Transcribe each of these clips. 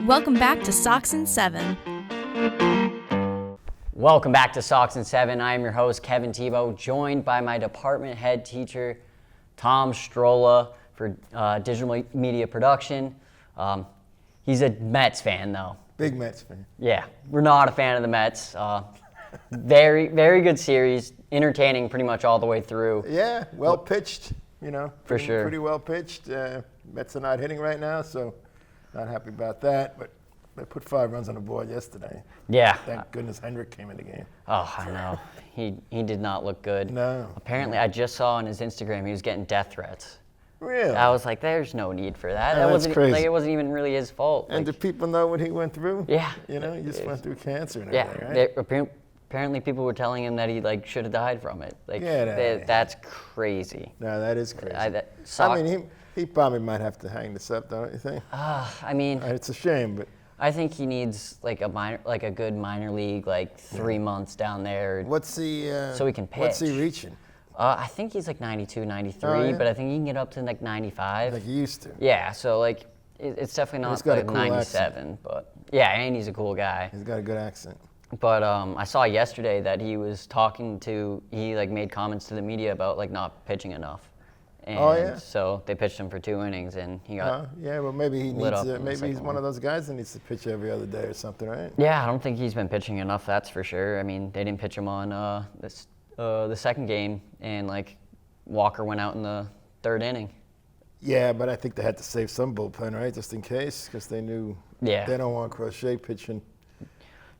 Welcome back to Sox and Seven. Welcome back to Sox and Seven. I am your host, Kevin Tebo, joined by my department head teacher, Tom Strolla, for digital media production. He's a Mets fan, though. Big Mets fan. Yeah, we're not a fan of the Mets. Very, very good series, entertaining pretty much all the way through. Yeah, well pitched, For sure. Pretty well pitched. Mets are not hitting right now, so not happy about that. But they put 5 runs on the board yesterday. Yeah. Thank goodness Hendrick came in the game. Oh, I know. He did not look good. No. Apparently, I just saw on his Instagram he was getting death threats. Really? I was like, there's no need for that. Yeah, That that's wasn't crazy. like it wasn't even really his fault. And do people know what he went through? Yeah. He just went through cancer and Yeah, everything, right? apparently people were telling him that he should have died from it. That's crazy. No, that is crazy. I mean, he probably might have to hang this up, don't you think? I mean, It's a shame, but I think he needs a good minor league 3 months down there. what's he? So he can pitch. What's he reaching? I think he's 92, 93, Oh, yeah? but I think he can get up to 95. Like he used to. Yeah, so it's definitely He's not got a cool 97, but yeah, and he's a cool guy. He's got a good accent. But I saw yesterday that he was made comments to the media about not pitching enough. And Oh, yeah? so they pitched him for 2 innings, and he got. Yeah, well, maybe he lit needs. up in the Maybe he's second one one. of those guys that needs to pitch every other day or something, right? Yeah, I don't think he's been pitching enough. That's for sure. I mean, they didn't pitch him on the second game, and Walker went out in the 3rd inning. Yeah, but I think they had to save some bullpen, right, just in case, because they knew Yeah. they don't want Crochet pitching.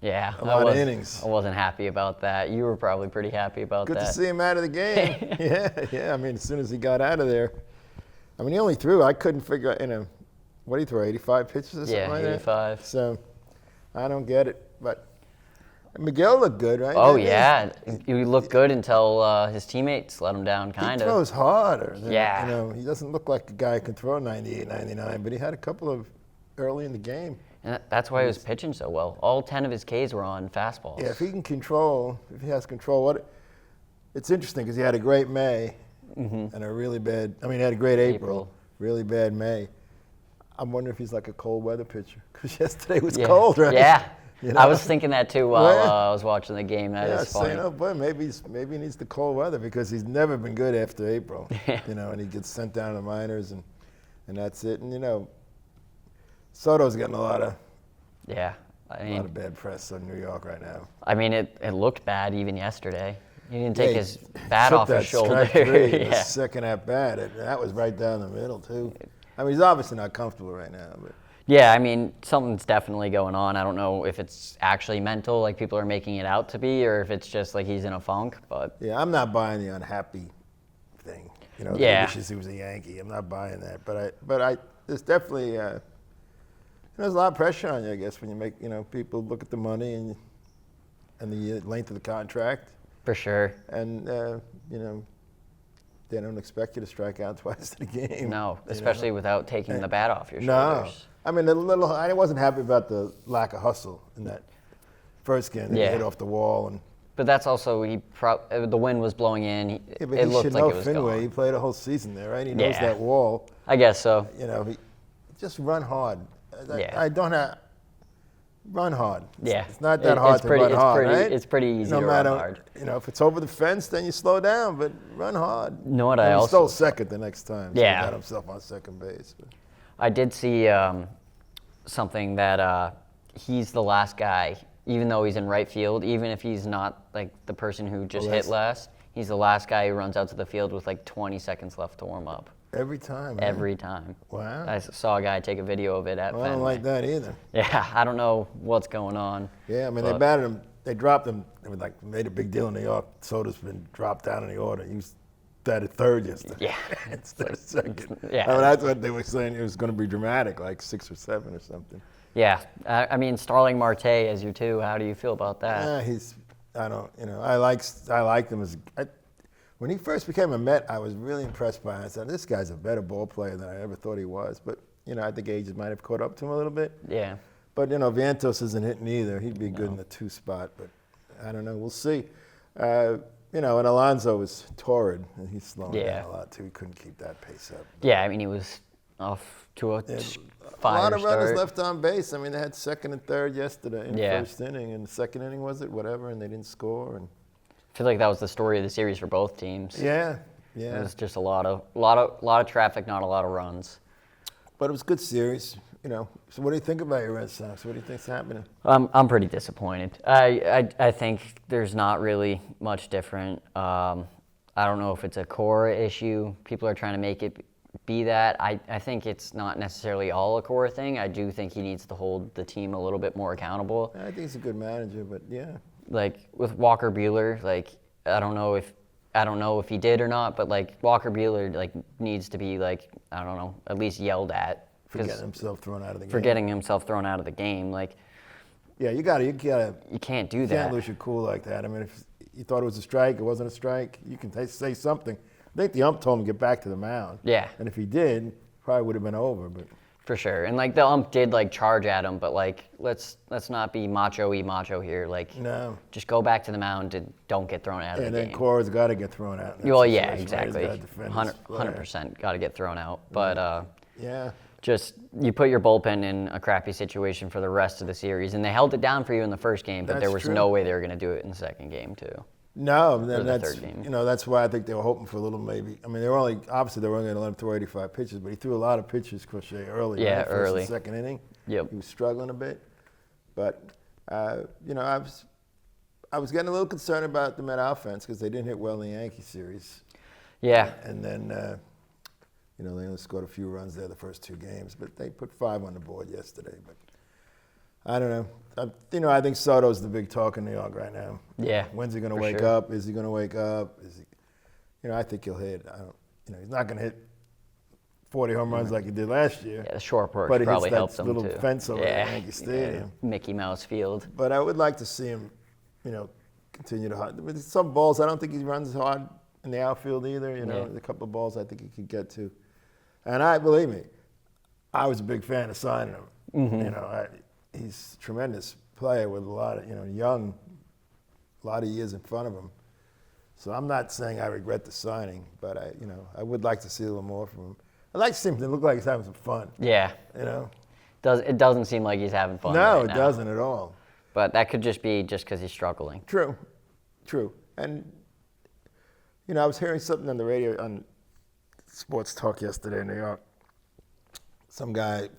Yeah, A lot of innings. I wasn't happy about that. You were probably pretty happy about Good that. to see him out of the game. Yeah. I mean, as soon as he got out of there, I mean, he only threw. I couldn't figure out. What did he throw? 85 pitches or something like that. 85. So I don't get it, but Miguel looked good, right? Oh, yeah. He looked good until his teammates let him down, kind He of. throws harder. Yeah. He doesn't look like a guy who can throw 98, 99, but he had a couple of early in the game. And that's why he was pitching so well. All 10 of his Ks were on fastballs. Yeah, if he has control, it's interesting because he had a great May and a really bad, he had a great April, really bad May. I'm wondering if he's like a cold weather pitcher because yesterday was cold, right? Yeah. I was thinking that too while I was watching the game. That is funny. Saying, oh boy, maybe he needs the cold weather because he's never been good after April. And he gets sent down to the minors and that's it. And Soto's getting a lot of bad press on New York right now. I mean, it looked bad even yesterday. He didn't take his bat off his shoulder. The second at bat, that was right down the middle too. I mean, he's obviously not comfortable right now, but. Yeah, I mean, something's definitely going on. I don't know if it's actually mental, like people are making it out to be, or if it's just he's in a funk. But yeah, I'm not buying the unhappy thing. He wishes he was a Yankee. I'm not buying that. But there's definitely there's a lot of pressure on you, I guess, when you make people look at the money and the length of the contract. For sure. And they don't expect you to strike out twice in a game. No, especially without taking the bat off your shoulders. No. I mean, I wasn't happy about the lack of hustle in that first game. He hit off the wall. But that's also, the wind was blowing in. It looked like it was Fenway. gone. He played a whole season there, right? He knows that wall. I guess so. He just run hard. Yeah. Run hard. Yeah. It's not that hard to run hard, right? It's pretty easy to run hard. If it's over the fence, then you slow down, but run hard. You know what and I he also stole second the next time. So Yeah. He got himself on second base. But. I did see something that he's the last guy, even though he's in right field, even if he's not the person who just hit last, he's the last guy who runs out to the field with 20 seconds left to warm up. Every time. Every time. Wow. I saw a guy take a video of it at Fenway. I don't like that either. Yeah, I don't know what's going on. Yeah, I mean, they batted him. They dropped him. They made a big deal in New York. Soto's been dropped down in the order. He was batted third yesterday. Yeah. Instead of second. Yeah. I mean, that's what they were saying. It was going to be dramatic, 6 or 7 or something. Yeah. I mean, Starling Marte as your 2. How do you feel about that? Yeah, I liked him as. When he first became a Met, I was really impressed by him. I said, this guy's a better ball player than I ever thought he was. But, I think age might have caught up to him a little bit. Yeah. But, Vientos isn't hitting either. He'd be good in the 2 spot. But I don't know. We'll see. And Alonso was torrid. And he's slowing down a lot, too. He couldn't keep that pace up. Yeah, I mean, he was off to a A fire lot of start. runners left on base. I mean, they had second and third yesterday in the Yeah. first inning, and the second inning was it, whatever, and they didn't score. And I feel like that was the story of the series for both teams. yeah. It was just a lot of traffic, not a lot of runs. But it was a good series, you know. So what do you think about your Red Sox? What do you think's happening? I'm pretty disappointed. I think there's not really much different. I don't know if it's a core issue. People are trying to make it be that. I think it's not necessarily all a core thing. I do think he needs to hold the team a little bit more accountable. I think he's a good manager, but yeah. Like with Walker Buehler, like I don't know if he did or not, but like Walker Buehler like needs to be like, I don't know, at least yelled at For getting himself thrown out of the game. for getting himself thrown out of the game. Like Yeah, you can't do you that. can't lose your cool like that. I mean, if you thought it was a strike, it wasn't a strike, you can say something. I think the ump told him to get back to the mound. Yeah. And if he did, probably would have been over. But For sure. And like the ump did like charge at him, but like let's not be macho here. Like no. just go back to the mound and don't get thrown out of And the then game. Cora's got to get thrown out. in that Well, yeah, situation, right? He's exactly. gotta defend his player. 100% got to get thrown out. But Yeah. just you put your bullpen in a crappy situation for the rest of the series, and they held it down for you in the first game, but there That's was true. no way they were going to do it in the second game too. No, the then that's third game. that's why I think they were hoping for a little maybe. I mean, they were only going to let him throw 85 pitches, but he threw a lot of pitches, Crochet, early. Yeah, right? First early. and second inning. Yep. He was struggling a bit, but I was getting a little concerned about the Met offense because they didn't hit well in the Yankee series, Yeah. and then they only scored a few runs there the first two games, but they put 5 on the board yesterday. But I don't know. I think Soto's the big talk in New York right now. Yeah. When's he going to for wake sure. up? Is he going to wake up? Is he? I think he'll hit. He's not going to hit 40 home runs like he did last year. Yeah, the short porch But he probably hits helped that him little too. fence over yeah. at Yankee Stadium. Yeah. Mickey Mouse Field. But I would like to see him, continue to hard. With some balls, I don't think he runs hard in the outfield either. Yeah. A couple of balls I think he could get to. And believe me, I was a big fan of signing him. Mm-hmm. He's a tremendous player with a lot of, young, a lot of years in front of him. So I'm not saying I regret the signing, but I would like to see a little more from him. I'd like to see him to look like he's having some fun. Yeah. It doesn't seem like he's having fun. No, right it now. doesn't at all. But that could just be because he's struggling. True. And, I was hearing something on the radio, on Sports Talk yesterday in New York. Some guy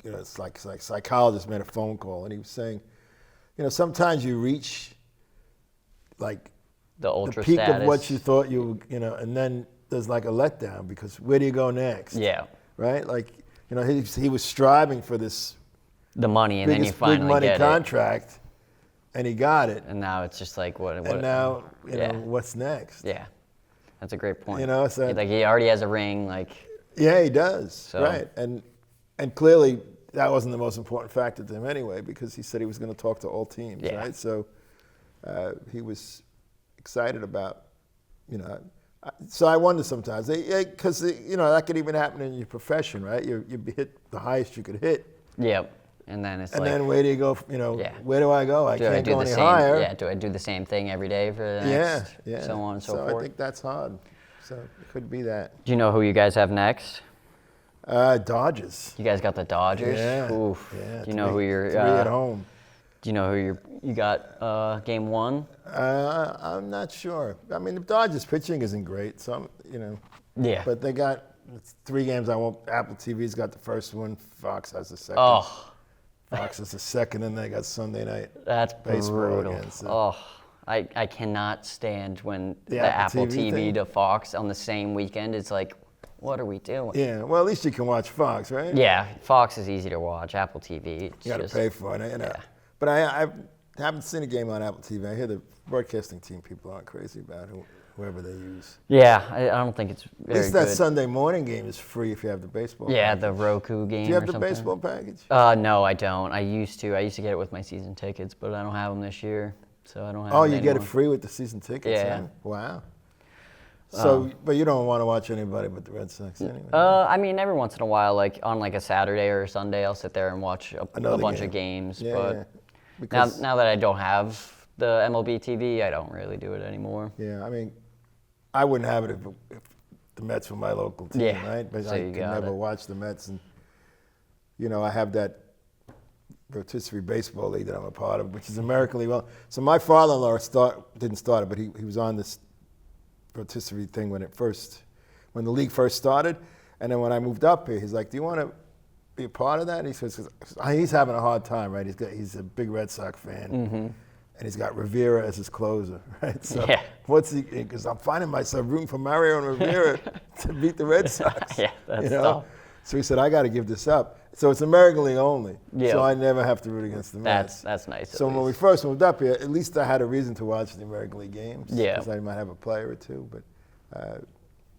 it's like psychologist made a phone call, and he was saying, sometimes you reach like The ultra the peak status. of what you thought and then there's like a letdown because where do you go next? Yeah. Right? Like, he was striving for this The money, and then you biggest finally big money get contract, and he got it. And now it's just like what? And now, Yeah. what's next? Yeah. That's a great point. So like he already has a ring. Like yeah, he does. So- Right. And clearly that wasn't the most important factor to him anyway, because he said he was going to talk to all teams, Yeah. right? So he was excited about, so I wonder sometimes, because that could even happen in your profession, right? You hit the highest you could hit, yep. And then it's and like, then where do you go? Yeah. Where do I go? I do I can't do go the any same? higher. Yeah. Do I do the same thing every day for the next? Yeah. So on and so I forth. think that's hard. So it could be that. Do you know who you guys have next? Dodgers. You guys got the Dodgers. Yeah. Oof. Yeah, Do you know who you're? 3 at home. Do you know who you got? Game 1. I'm not sure. I mean, the Dodgers pitching isn't great, so Yeah. But they got 3 games. Apple TV's got the first one. Fox has the second. Oh, Fox has the second, and they got Sunday night. that's Baseball brutal. again, so. Oh, I cannot stand when The the Apple Apple TV TV thing? to Fox on the same weekend. It's like, what are we doing? Yeah. Well, at least you can watch Fox, right? Yeah, Fox is easy to watch. Apple TV, it's You got to just, pay for it. yeah. But I haven't seen a game on Apple TV. I hear the broadcasting team people aren't crazy about whoever they use. Yeah, I don't think it's At very least that good. Sunday morning game is free if you have the baseball. Yeah, package. the Roku game. Do you have or the something. baseball package? No, I don't. I used to get it with my season tickets, but I don't have them this year, so I don't have. Oh, them you get it anymore. free with the season tickets? Yeah. Huh? Wow. So, but you don't want to watch anybody but the Red Sox anyway. I mean, every once in a while, like on like a Saturday or a Sunday, I'll sit there and watch a Another bunch game. of games. Yeah, but yeah. Because, now that I don't have the MLB TV, I don't really do it anymore. yeah, I mean, I wouldn't have it if the Mets were my local team, Yeah, right? But so I you could got never it. watch the Mets. And, you know, I have that rotisserie baseball league that I'm a part of, which is American League. Well, so my father-in-law didn't start it, but he was on this rotisserie thing when the league first started. And then when I moved up here, he's like, do you want to be a part of that? And he says, 'cause he's having a hard time, right? He's a big Red Sox fan. And he's got Rivera as his closer, right? So Yeah. what's he? Because I'm finding myself rooting for Mario and Rivera to beat the Red Sox. Yeah, that's you know? tough. So he said, I got to give this up. So it's American League only. Yeah. So I never have to root against the Mets. That's nice. So when we first moved up here, at least I had a reason to watch the American League games. Yeah. Because I might have a player or two, but.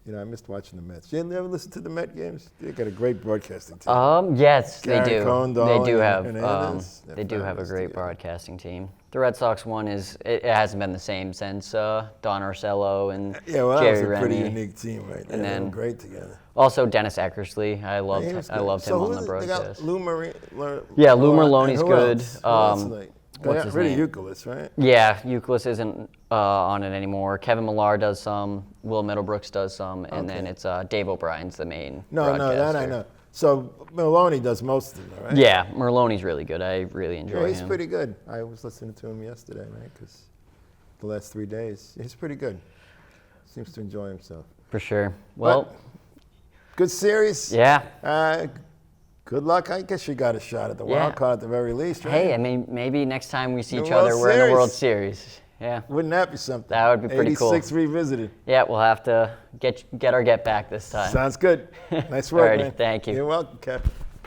You know, I missed watching the Mets. You ever listen to the Met games? They got a great broadcasting team. Yes, Gary they do. Condon They do have. and Hernandez. They They're do have a fabulous great together. broadcasting team. The Red Sox one it hasn't been the same since Don Orsello and Yeah, well, that Jerry was a pretty Remy. unique team, right? They And were then- great together. Also Dennis Eckersley. I loved He was him good. on So the They broadcast. got Lou Yeah, Lou and Merloni's who good. else? Who else is they what's got his rid of name? Euclid, right? Yeah, Euclid isn't on it anymore. Kevin Millar does some. Will Middlebrooks does some, and then Okay. it's Dave O'Brien's the main No, broadcaster. that I know. So Maloney does most of it, right? Yeah, Merloni's really good. I really enjoy Yeah, he's him. pretty good. I was listening to him yesterday, right? Because the last 3 days, he's pretty good. Seems to enjoy himself. For sure. Well, Good series. yeah. Good luck. I guess you got a shot at the Yeah. wild card at the very least, right? Hey, I mean, maybe next time we see The each other, World we're in the World Series. Series. Yeah. Wouldn't that be something? That would be pretty cool. 86 revisited. Yeah, we'll have to get our get back this time. Sounds good. Nice work, Alrighty, man. thank you. You're welcome, Captain.